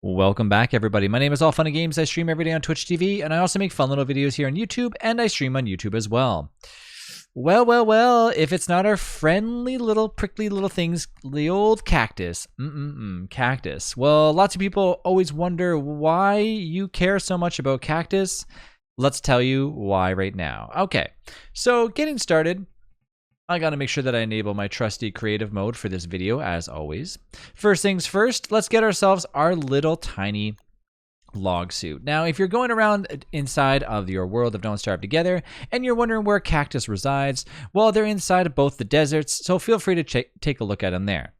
Welcome back, everybody. My name is All Fun and Games. I stream every day on Twitch TV, and I also make fun little videos here on YouTube, and I stream on YouTube as well. Well, if it's not our friendly little prickly little things, the old cactus. Cactus. Well, lots of people always wonder why you care so much about cactus. Let's tell you why right now. Okay, so getting started, I gotta make sure that I enable my trusty creative mode for this video, as always. First things first, let's get ourselves our little tiny log suit. Now, if you're going around inside of your world of Don't Starve Together and you're wondering where Cactus resides, well, they're inside of both the deserts, so feel free to take a look at them there.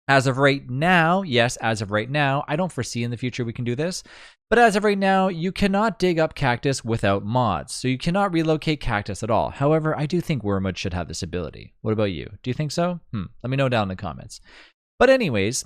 As of right now, yes, as of right now, I don't foresee in the future we can do this, but as of right now, you cannot dig up Cactus without mods, so you cannot relocate Cactus at all. However, I do think Wormwood should have this ability. What about you? Do you think so? Let me know down in the comments. But anyways,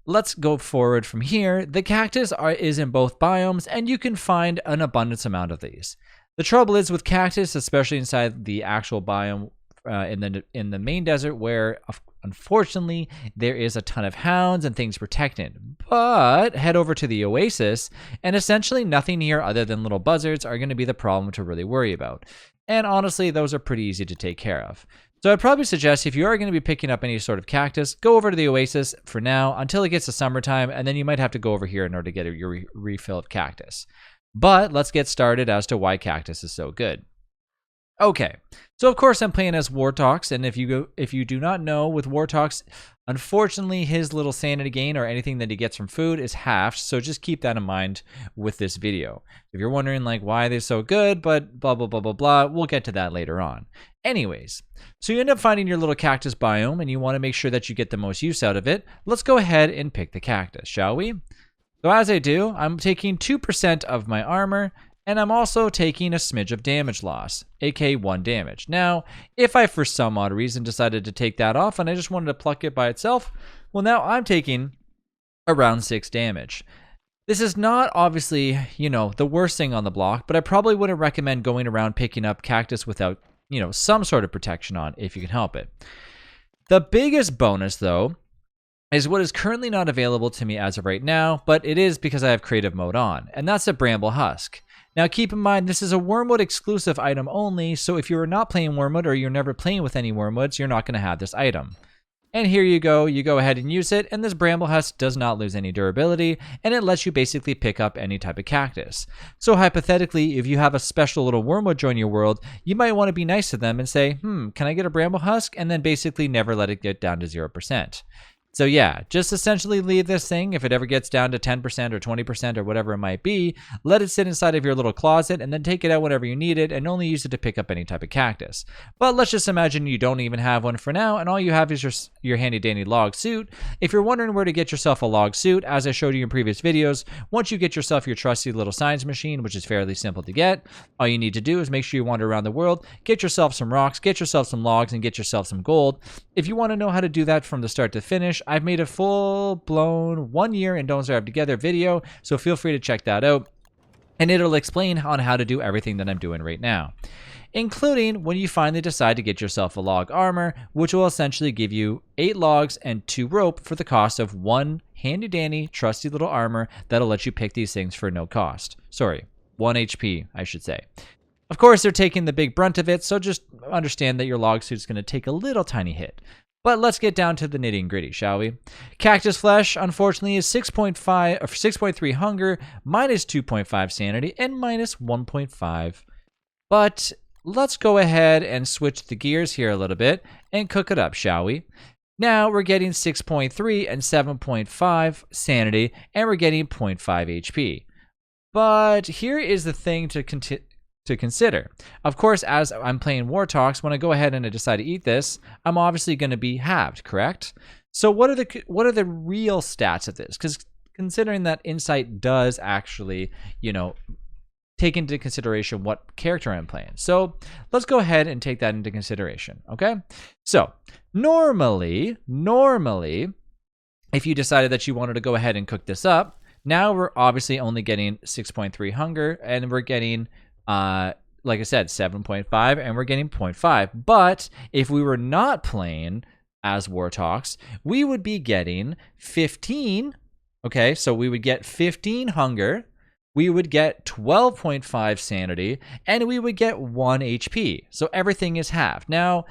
let's go forward from here. The Cactus is in both biomes, and you can find an abundance amount of these. The trouble is with Cactus, especially inside the actual biome in the main desert, where unfortunately there is a ton of hounds and things protected. But head over to the oasis, and essentially nothing here other than little buzzards are going to be the problem to really worry about. And honestly, those are pretty easy to take care of. So I'd probably suggest if you are going to be picking up any sort of cactus, go over to the oasis for now until it gets to summertime, and then you might have to go over here in order to get your refill of cactus. But let's get started as to why cactus is so good. Okay, so of course I'm playing as Wartox, and if you do not know, with Wartox, unfortunately his little sanity gain or anything that he gets from food is halved, so just keep that in mind with this video. If you're wondering like why they're so good, but blah blah blah blah blah, we'll get to that later on. Anyways, so you end up finding your little cactus biome, and you want to make sure that you get the most use out of it. Let's go ahead and pick the cactus, shall we? So as I do, I'm taking 2% of my armor, and I'm also taking a smidge of damage loss, aka 1 damage. Now, if I for some odd reason decided to take that off and I just wanted to pluck it by itself, well, now I'm taking around 6 damage. This is not obviously, the worst thing on the block, but I probably wouldn't recommend going around picking up cactus without, some sort of protection on if you can help it. The biggest bonus, though, is what is currently not available to me as of right now, but it is because I have creative mode on, and that's a bramble husk. Now keep in mind, this is a Wormwood exclusive item only, so if you're not playing Wormwood or you're never playing with any Wormwoods, you're not going to have this item. And here you go ahead and use it, and this bramble husk does not lose any durability, and it lets you basically pick up any type of cactus. So hypothetically, if you have a special little Wormwood join your world, you might want to be nice to them and say, can I get a bramble husk? And then basically never let it get down to 0%. So yeah, just essentially leave this thing. If it ever gets down to 10% or 20% or whatever it might be, let it sit inside of your little closet and then take it out whenever you need it and only use it to pick up any type of cactus. But let's just imagine you don't even have one for now and all you have is your handy dandy log suit. If you're wondering where to get yourself a log suit, as I showed you in previous videos, once you get yourself your trusty little science machine, which is fairly simple to get, all you need to do is make sure you wander around the world, get yourself some rocks, get yourself some logs, and get yourself some gold. If you want to know how to do that from the start to finish, I've made a full-blown 1 year in Don't Starve Together video, so feel free to check that out. And it'll explain on how to do everything that I'm doing right now, including when you finally decide to get yourself a log armor, which will essentially give you 8 logs and 2 rope for the cost of 1 handy-dandy, trusty little armor that'll let you pick these things for no cost. Sorry, 1 HP, I should say. Of course, they're taking the big brunt of it, so just understand that your log suit's going to take a little tiny hit. But let's get down to the nitty and gritty, shall we? Cactus flesh, unfortunately, is 6.5 or 6.3 hunger, minus 2.5 sanity, and minus 1.5. But let's go ahead and switch the gears here a little bit and cook it up, shall we? Now we're getting 6.3 and 7.5 sanity, and we're getting 0.5 HP. But here is the thing to consider. Of course, as I'm playing Wartox, when I go ahead and I decide to eat this, I'm obviously going to be halved, correct? So what are the real stats of this? Because considering that Insight does actually, take into consideration what character I'm playing. So let's go ahead and take that into consideration, okay? So normally, if you decided that you wanted to go ahead and cook this up, now we're obviously only getting 6.3 hunger, and we're getting like I said, 7.5, and we're getting 0.5. But if we were not playing as Wartox, we would be getting 15 Okay, so we would get 15 hunger, we would get 12.5 sanity, and we would get 1 HP. So everything is halved. Now,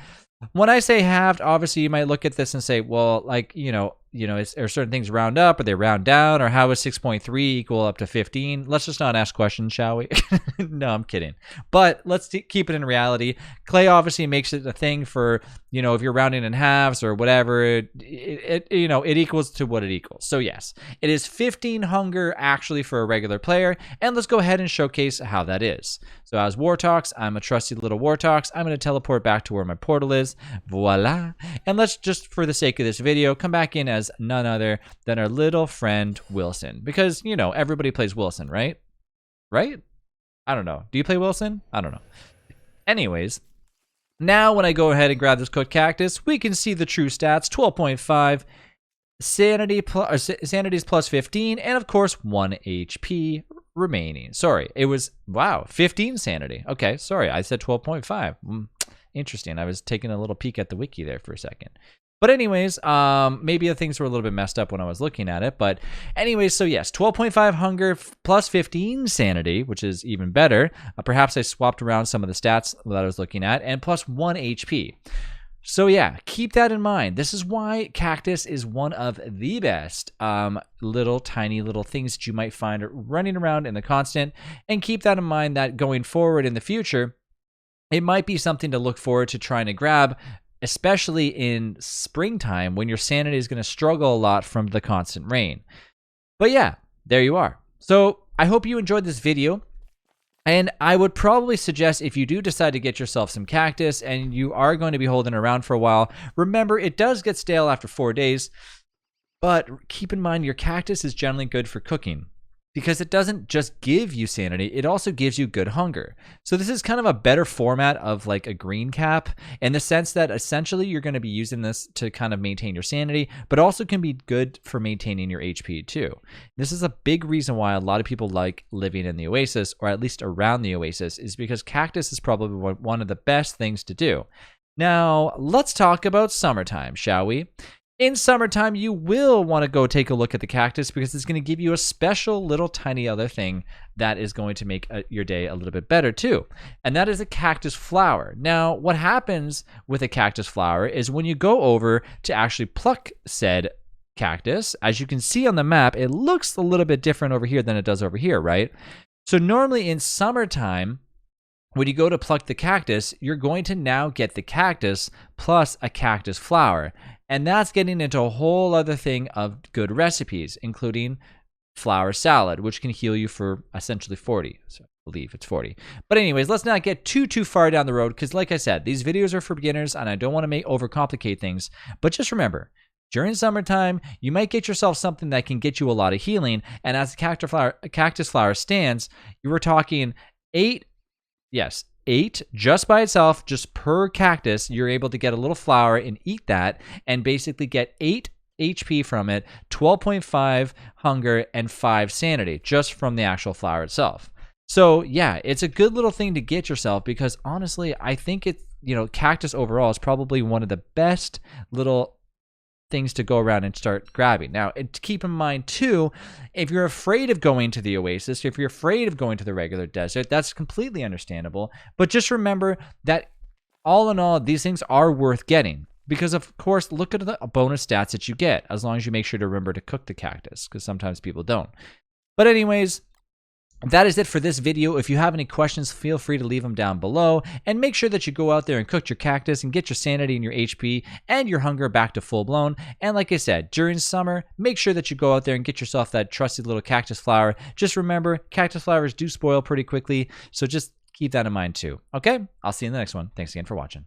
when I say halved, obviously you might look at this and say, well, like, are certain things round up or they round down, or how is 6.3 equal up to 15? Let's just not ask questions, shall we? No, I'm kidding. But let's keep it in reality. Clay obviously makes it a thing for, if you're rounding in halves or whatever, it equals to what it equals. So yes, it is 15 hunger actually for a regular player, and let's go ahead and showcase how that is. So as Wartox, I'm a trusty little Wartox. I'm going to teleport back to where my portal is. Voila. And let's just, for the sake of this video, come back in as none other than our little friend Wilson, because everybody plays Wilson, right? I don't know. Do you play Wilson? I don't know. Anyways, now when I go ahead and grab this cooked cactus, we can see the true stats: 12.5 sanity, sanity's plus 15, and of course 1 HP remaining. Sorry, it was 15 sanity. Okay, sorry, I said 12.5. Interesting. I was taking a little peek at the wiki there for a second. But anyways, maybe the things were a little bit messed up when I was looking at it. But anyways, so yes, 12.5 hunger plus 15 sanity, which is even better. Perhaps I swapped around some of the stats that I was looking at, and plus 1 HP. So yeah, keep that in mind. This is why Cactus is one of the best little tiny little things that you might find running around in the constant. And keep that in mind that going forward in the future, it might be something to look forward to trying to grab, especially in springtime when your sanity is going to struggle a lot from the constant rain. But yeah, there you are. So I hope you enjoyed this video. And I would probably suggest, if you do decide to get yourself some cactus and you are going to be holding around for a while, remember it does get stale after 4 days, but keep in mind your cactus is generally good for cooking, because it doesn't just give you sanity, it also gives you good hunger. So this is kind of a better format of like a green cap, in the sense that essentially you're going to be using this to kind of maintain your sanity, but also can be good for maintaining your HP too. This is a big reason why a lot of people like living in the Oasis, or at least around the Oasis, is because cactus is probably one of the best things to do. Now, let's talk about summertime, shall we? In summertime, you will want to go take a look at the cactus, because it's going to give you a special little tiny other thing that is going to make your day a little bit better too. And that is a cactus flower. Now, what happens with a cactus flower is when you go over to actually pluck said cactus, as you can see on the map, it looks a little bit different over here than it does over here, right? So normally in summertime, when you go to pluck the cactus, you're going to now get the cactus plus a cactus flower. And that's getting into a whole other thing of good recipes, including flower salad, which can heal you for essentially 40. So I believe it's 40. But anyways, let's not get too far down the road, because like I said, these videos are for beginners and I don't want to overcomplicate things. But just remember, during summertime, you might get yourself something that can get you a lot of healing. And as a cactus flower stands, you were talking 8 just by itself, just per cactus, you're able to get a little flower and eat that and basically get 8 HP from it, 12.5 hunger, and 5 sanity just from the actual flower itself. So yeah, it's a good little thing to get yourself, because honestly, I think it's, cactus overall is probably one of the best little things to go around and start grabbing. Now, keep in mind too, if you're afraid of going to the Oasis, if you're afraid of going to the regular desert, that's completely understandable. But just remember that all in all, these things are worth getting, because of course, look at the bonus stats that you get, as long as you make sure to remember to cook the cactus, because sometimes people don't. But anyways, that is it for this video. If you have any questions, feel free to leave them down below, and make sure that you go out there and cook your cactus and get your sanity and your HP and your hunger back to full blown. And like I said, during summer, make sure that you go out there and get yourself that trusty little cactus flower. Just remember, cactus flowers do spoil pretty quickly, so just keep that in mind too. Okay, I'll see you in the next one. Thanks again for watching.